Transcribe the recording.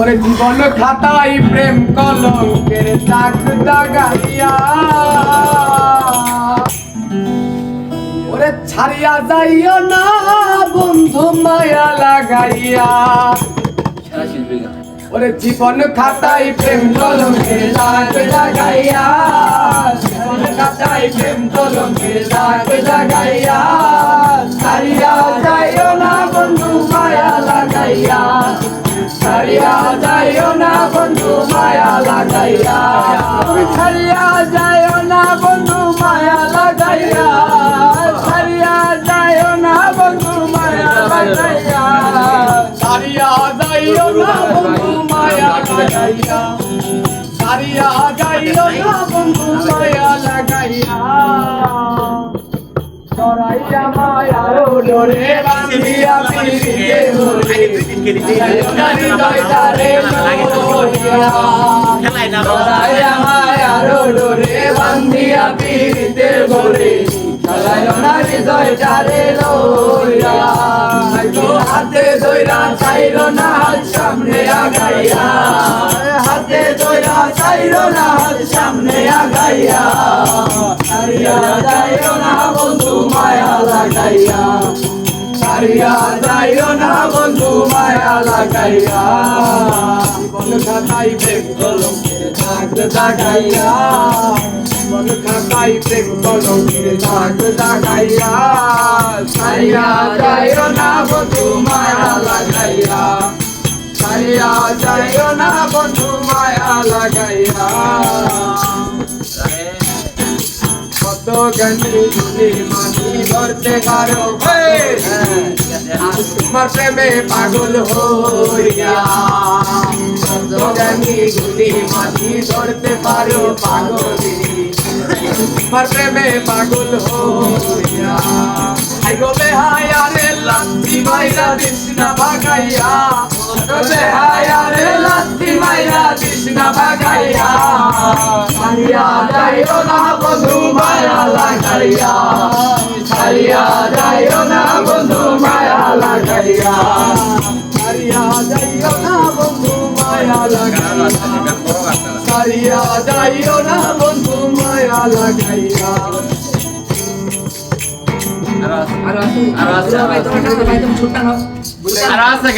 ওরে জীবন খাতায় প্রেম কলঙ্কের দাগ দাগাইয়া ওরে ছাড়িয়া যাইও না বন্ধু মায়া লাগাইয়া ওরে জীবন খাতায় প্রেম কলঙ্কের দাগ লাগাইয়া জীবন খাতায় প্রেম কলঙ্কের দাগ লাগাইয়া ছাড়িয়া যাইও না বন্ধু মায়া লাগাইয়া ছাড়িয়া যাইও না বন্ধু মায়া লাগাইয়া ছাড়িয়া যাইও না বন্ধু মায়া লাগাইয়া ছাড়িয়া যাইও না বন্ধু মায়া লাগাইয়া ছাড়িয়া যাইও না বন্ধু মায়া লাগাইয়া ছাড়িয়া যাইও না বন্ধু মায়া লাগাইয়া সরাইয়া মায়ার ডোরে বাঁধিয়া পিরিতে ধরে হৃদয়টারে লইয়া সরাইয়া মায়ার ডোরে বাঁধিয়া পিরিতে ধরে হৃদয়টারে লইয়া হাতে ধইরা চাইর না হাত সামনে আগাইয়া হাতে ধইরা চাইর না হাত সামনে আগাইয়া ছাড়িয়া যাইও না বন্ধু মায়া লাগাইয়া ছাড়িয়া যাইও না বন্ধু মায়া লাগাইয়া জীবন খাতাই প্রেম কলঙ্কের দাগ দাগাইয়া জীবন খাতাই প্রেম কলঙ্কের দাগ দাগাইয়া ছাড়িয়া যাইও না বন্ধু মায়া লাগাইয়া ছাড়িয়া যাইও না বন্ধু মায়া লাগাইয়া কত জ্ঞানী গুণী মানি ধরতে পারো তোমার প্রেমে পাগল হইয়া কত জ্ঞানী গুণী মানি ধরতে পারো পাগলি তোমার প্রেমে পাগল হইয়া আই গো বেহায়া রে লাত্তি মাইরা দিসনা ভাগাইয়া বেহায়া রে লাত্তি মাইরা দিসনা ভাগাইয়া ছাড়িয়া যাইও না বন্ধু মায়া লাগাইয়া ছাড়িয়া যাইও না বন্ধু মায়া লাগাইয়া ছাড়িয়া যাইও না বন্ধু মায়া লাগাইয়া ছাড়িয়া যাইও না বন্ধু মায়া লাগাইয়া আর